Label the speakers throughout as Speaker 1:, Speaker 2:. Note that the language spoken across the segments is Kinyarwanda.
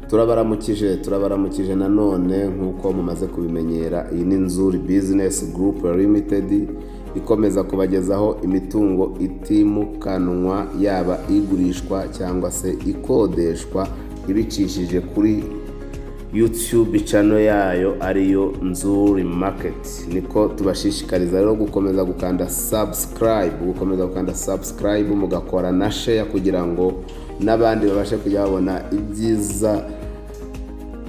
Speaker 1: turabaramukije nanone nk'uko mumaze kubimenyera. Iyi ni Nzuri Business Group Limited ikomeza kubagezaho imitungo itimukanwa, yaba igurishwa cyangwa se ikodeshwa, ibicishije kuri YouTube channel yayo ariyo Nzuri Market. Niko tubashishikariza rero gukomeza gukanda subscribe, mugakora na share kugira ngo n'abandi babashe kujya babona ibyiza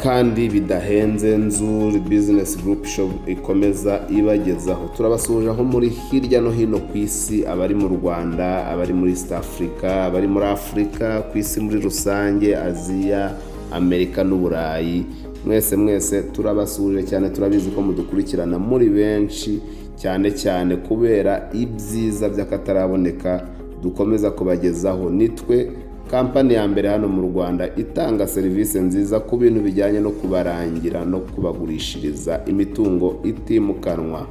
Speaker 1: kandi bidahenze Nzuri Business Group Shop ikomeza ibagezaho. Turabasuhuje aho muri hirya no hino ku isi, abari mu Rwanda, abari muri East Africa, abari muri Africa, ku isi muri rusange, Aziya, Amerika n'Uburayi. Mwese turabasuhuje cyane, turabizi ko mudukurikirana muri benshi, cyane kubera ibyiza by'akataraboneka dukomeza kubagezaho. Nitwe kampani ya mbere hano mu Rwanda itanga serivisi nziza ku bintu bijyanye no kubarangira no kubagurishiriza imitungo itimukanwa.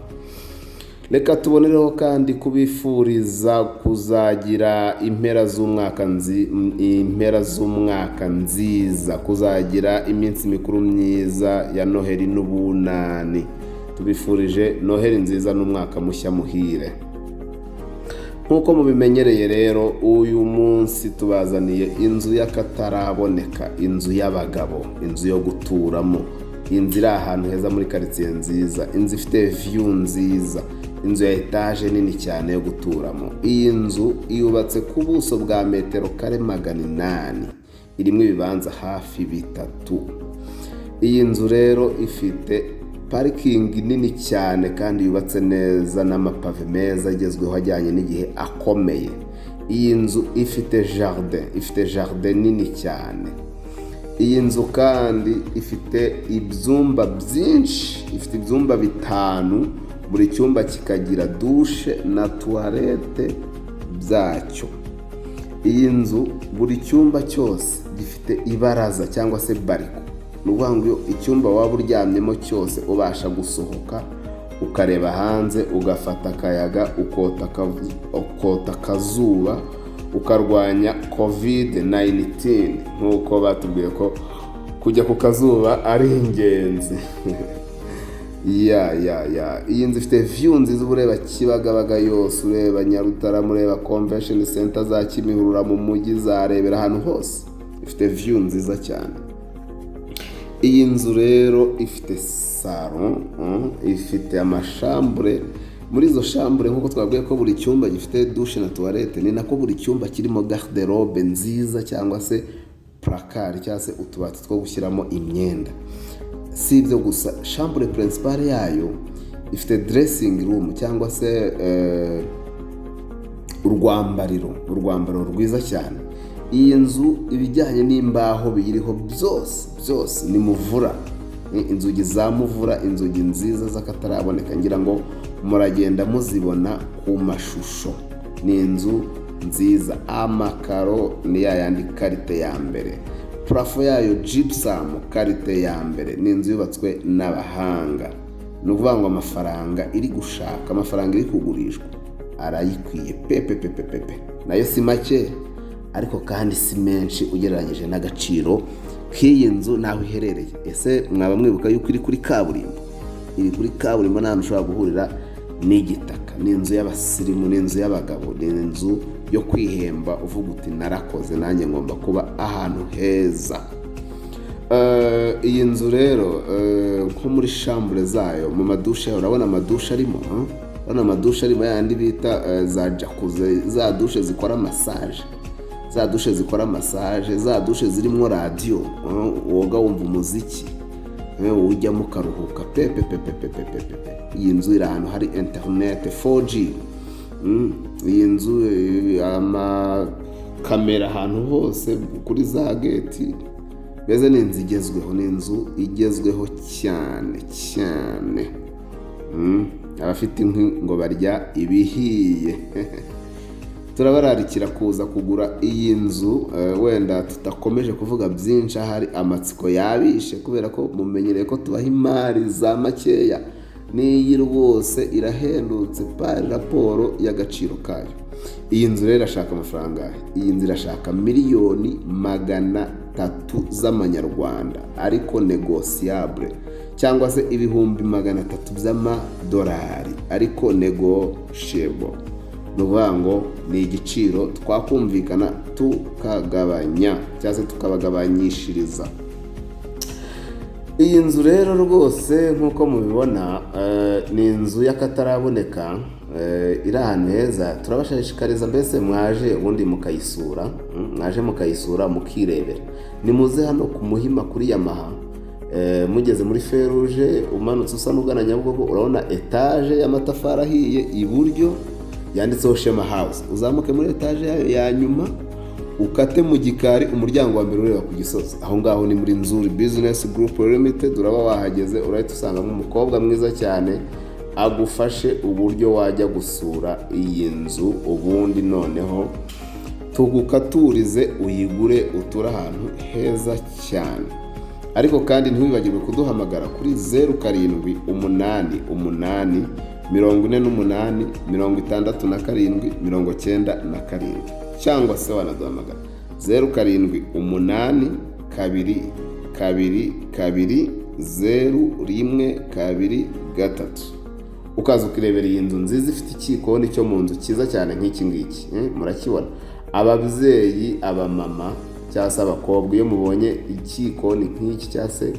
Speaker 1: Reka tubonereho kandi kubifuriza kuzagira impera z'umwaka nziza, kuzagira iminsi mikuru myiza ya Noheli n'Ubunani. Tubifurije Noheli nziza n'umwaka mushya muhire. Nk'uko mubimenyereye rero, uyu munsi tubazaniye inzu y'akataraboneka, inzu y'abagabo, inzu yo guturamo, inzu iri ahantu heza muri quartier nziza, inzu ifite view nziza, inzu ya etage nini cyane yo guturamo. Iyi nzu yubatse ku buso bwa metero kare 800, irimo ibibanza hafi 3. Iyi nzu rero ifite parking nini cyane kandi yubatse neza n'amapave meza agezweho ajyanye n'igihe akomeye. Iyi nzu ifite jardin nini cyane. Iyi nzu kandi ifite ibyumba byinshi, ifite ibyumba 5, buri cyumba kikagira douche na toilette byacyo. Iyi nzu buri cyumba cyose gifite ibaraza cyangwa se bariko. Nuvuga icyumba waba uryamyemo cyose ubasha gusohoka ukareba hanze, ugafata akayaga, ukota akazuba, ukarwanya COVID-19 nk'uko batubwiye ko kujya ku kazuba ari ingenzi. Iyi nzu ifite view nziza, ureba Kibagabaga yose, ureba Nyarutarama, ureba Convention Center za Kimihurura mu mujyi, zarebera ahantu hose. Ifite view nziza cyane. Iyi nzu rero ifite salon, ifite amashambure. Muri izo shambure nk'uko twabwiye ko buri cyumba gifite douche na toilette, ni nako buri cyumba kirimo garde-robe nziza cyangwa se placard cyangwa se utubati two gushyiramo imyenda. Si ibyo gusa, chambre principale yayo ifite dressing room cyangwa se urwambariro rwiza cyane. Iyi nzu ibijyanye n'imbaho biyiriho byose ni muvura, inzugi za muvura, inzugi nziza z'akataraboneka, ngira ngo muragenda muzibona ku mashusho. Ni inzu nziza, amakaro ni yayandi karite ya mbere, parafo yayo gypsum karite ya mbere. Ni inzu yubatswe n'abahanga. Ni ukuvuga ngo amafaranga iri gushaka, amafaranga iri kugurishwa arayikwiye pepe. Nayo si make ariko kandi si menshi ugereranyije n'agaciro k'iyi nzu naho iherereye. Ese mwaba mwibuka yuko iri kuri kaburimbo? Iri kuri kaburimbo, nta hantu ushobora guhurira n'igitaka. Ni inzu y'abasirimu, ni inzu y'abagabo, ni inzu yo kwihemba uvuga uti narakoze nanjye ngomba kuba ahantu heza. Iyi nzu rero nko muri chambre zayo, mu madushe, urabona amadushe arimo, yandi bita za jacuzzi, za dushe zikora massage, za dushe zirimo radio, woga wumva umuziki, ujyamo ukaruhuka pepe. Iyi nzu iri ahantu hari internet 4G. Iyi nzu amakamera ahantu hose kuri za gate. Beze ni inzu igezweho, ni inzu igezweho cyane. Abafite inkwi ngo barya ibihiye. Turabararikira kuza kugura iyi nzu. Wenda tutakomeje kuvuga byinshi, ahari amatsiko yabishe kubera ko mumenyereye ko tubaha imari za makeya. N'iyi rwose irahendutse pari raporo y'agaciro kayo. Iyi nzu rero irashaka amafaranga, iyi nzu irashaka miliyoni 300 z'amanyarwanda, ariko negosiyabule, cyangwa se ibihumbi 300 by'amadolari, ariko negotiable. Ni ukuvuga ngo ni igiciro twakumvikana tukagabanya cyangwa se tukabagabanyishiriza. Iyi nzu rero rwose nk'uko mubibona ni inzu y'akataraboneka, iri ahantu heza. Turabashishikariza mbese mwaje ubundi mukayisura, mukirebera. Ni muze hano ku Muhima kuri Yamaha, mugeze muri Feruje umanutse usa n'ugana Nyabugogo, urabona etaje y'amatafari ahiye iburyo yanditseho Shema House. Uzamuke muri etaje yayo ya nyuma, ukate mu gikari, umuryango wa mbere ureba ku Gisozi. Aho ngaho ni muri Nzuri Business Group Limited. Uraba wahageze, urahita usangamo umukobwa mwiza cyane agufashe uburyo wajya gusura iyi nzu, ubundi noneho tugukaturize uyigure, utura ahantu heza cyane. Ariko kandi ntiwibagirwe kuduhamagara kuri 0788 48 67 97, cyangwa se wanaduhamagara 0788 222 0123, ukaza ukirebera iyi nzu nziza ifite ikikoni cyo mu nzu cyiza cyane nk'iki ngiki. Murakibona ababyeyi, abamama cyangwa se abakobwa, iyo mubonye ikikoni nk'iki cyangwa se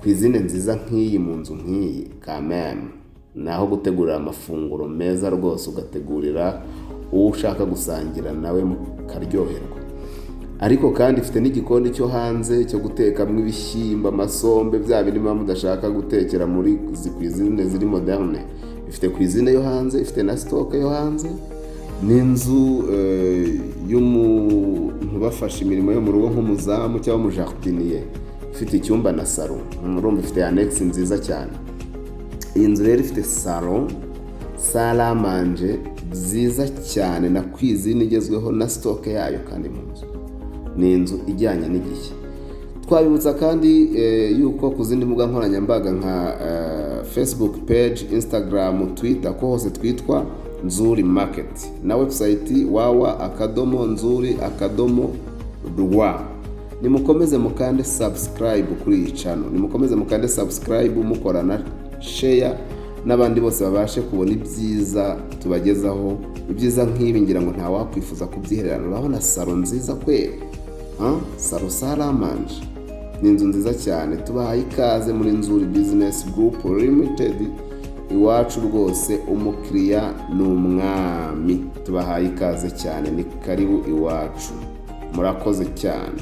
Speaker 1: kwizine nziza nk'iyi mu nzu nk'iyi, kameme naho gutegurira amafunguro meza rwose, ugategurira uwo ushaka gusangira nawe mukaryoherwa. Ariko kandi ifite n'igikoni cyo hanze cyo gutekamo ibishyimbo, amasombe, bya bindi muba mudashaka gutekera muri kwizine ziri moderne. Ifite kwizine yo hanze, ifite na stock yo hanze. Ni inzu y'umuntu bafashe imirimo yo mu rugo nk'umuzamu cyangwa umujardinier. Ifite icyumba na salon, urumva ifite annex nziza cyane. Iyi nzu rero ifite salon, salle à manger nziza cyane na kwizine igezweho na stock yayo kandi mu nzu. Ni inzu ijyanye n'igihe. Twabibutsa kandi yuko ku zindi mbuga nkoranyambaga nka Facebook page, Instagram, Twitter, ko hose twitwa Nzuri Market, na website wawa.nzuri.rw. Nimukomeze mukande subscribe kuri iyi channel, nimukomeze mukande subscribe, mukora na share n'abandi bose babashe kubona ibyiza tubagezaho. Ibyiza nk'ibi ngira ngo nta wakwifuza kubyihererana. Urabona salo nziza kweli, salo salle à manger. Ni inzu nziza cyane. Tubahaye ikaze muri Nzuri Business Group Limited. Iwacu rwose umukiriya ni umwami. Tubahaye ikaze cyane, ni karibu iwacu. Murakoze cyane.